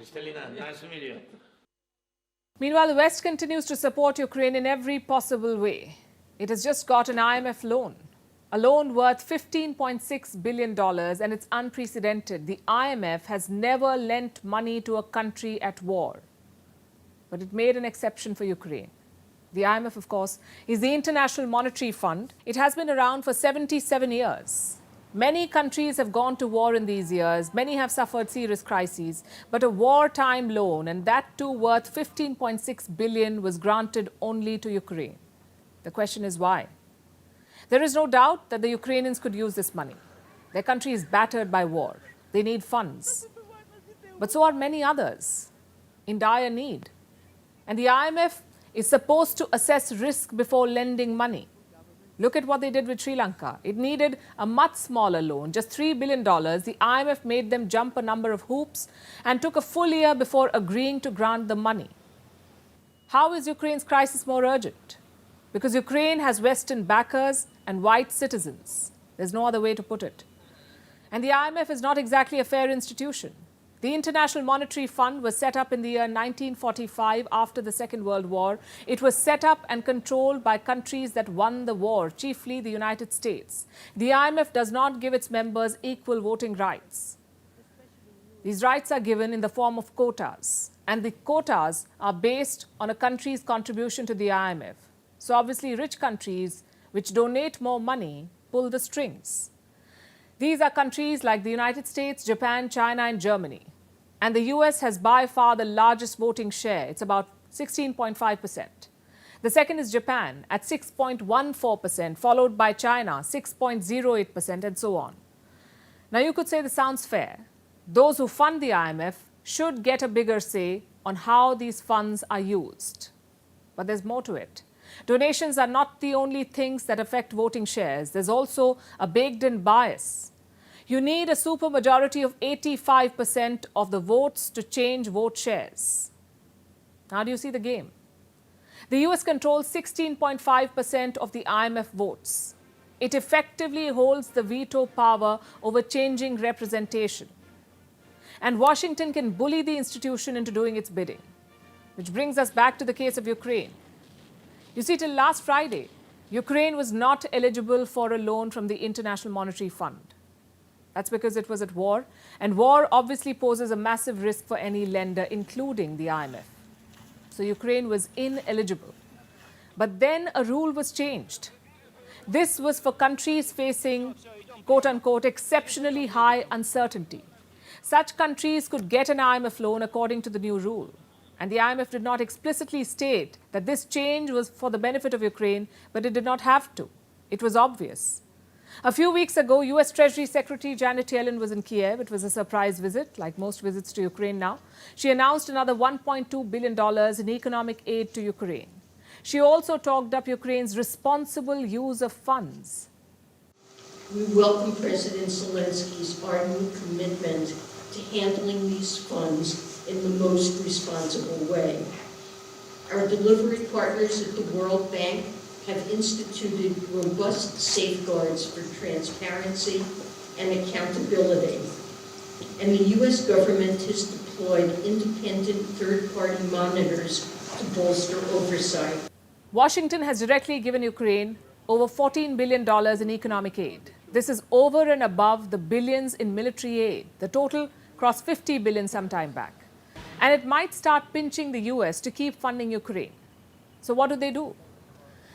Kristalina, nice to meet you. Meanwhile, the West continues to support Ukraine in every possible way. It has just got an IMF loan, a loan worth $15.6 billion, and it's unprecedented. The IMF has never lent money to a country at war. But it made an exception for Ukraine. The IMF, of course, is the International Monetary Fund. It has been around for 77 years. Many countries have gone to war in these years. Many have suffered serious crises. But a wartime loan, and that too worth $15.6 billion, was granted only to Ukraine. The question is why? There is no doubt that the Ukrainians could use this money. Their country is battered by war. They need funds. But so are many others in dire need. And the IMF is supposed to assess risk before lending money. Look at what they did with Sri Lanka. It needed a much smaller loan, just $3 billion. The IMF made them jump a number of hoops and took a full year before agreeing to grant the money. How is Ukraine's crisis more urgent? Because Ukraine has Western backers and white citizens. There's no other way to put it. And the IMF is not exactly a fair institution. The International Monetary Fund was set up in the year 1945 after the Second World War. It was set up and controlled by countries that won the war, chiefly the United States. The IMF does not give its members equal voting rights. These rights are given in the form of quotas, and the quotas are based on a country's contribution to the IMF. So obviously rich countries which donate more money pull the strings. These are countries like the United States, Japan, China, and Germany. And the US has by far the largest voting share. It's about 16.5%. The second is Japan at 6.14%, followed by China, 6.08%, and so on. Now, you could say this sounds fair. Those who fund the IMF should get a bigger say on how these funds are used. But there's more to it. Donations are not the only things that affect voting shares. There's also a baked-in bias. You need a supermajority of 85% of the votes to change vote shares. How do you see the game? The US controls 16.5% of the IMF votes. It effectively holds the veto power over changing representation. And Washington can bully the institution into doing its bidding. Which brings us back to the case of Ukraine. You see, till last Friday, Ukraine was not eligible for a loan from the International Monetary Fund. That's because it was at war, and war obviously poses a massive risk for any lender, including the IMF. So Ukraine was ineligible. But then a rule was changed. This was for countries facing, quote-unquote, exceptionally high uncertainty. Such countries could get an IMF loan according to the new rule. And the IMF did not explicitly state that this change was for the benefit of Ukraine, but it did not have to. It was obvious. A few weeks ago, US Treasury Secretary Janet Yellen was in Kiev. It was a surprise visit, like most visits to Ukraine now. She announced another $1.2 billion in economic aid to Ukraine. She also talked up Ukraine's responsible use of funds. We welcome President Zelensky's ardent commitment to handling these funds in the most responsible way. Our delivery partners at the World Bank have instituted robust safeguards for transparency and accountability. And the U.S. government has deployed independent third-party monitors to bolster oversight. Washington has directly given Ukraine over $14 billion in economic aid. This is over and above the billions in military aid. The total crossed $50 billion some time back. And it might start pinching the U.S. to keep funding Ukraine. So what do?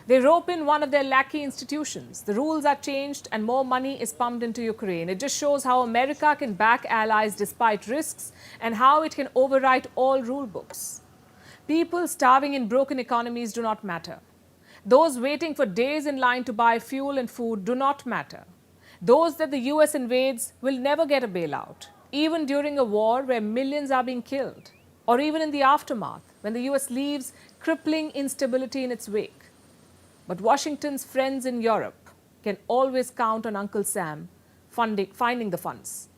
They rope in one of their lackey institutions. The rules are changed and more money is pumped into Ukraine. It just shows how America can back allies despite risks and how it can overwrite all rule books. People starving in broken economies do not matter. Those waiting for days in line to buy fuel and food do not matter. Those that the US invades will never get a bailout, even during a war where millions are being killed, or even in the aftermath when the US leaves crippling instability in its wake. But Washington's friends in Europe can always count on Uncle Sam finding the funds.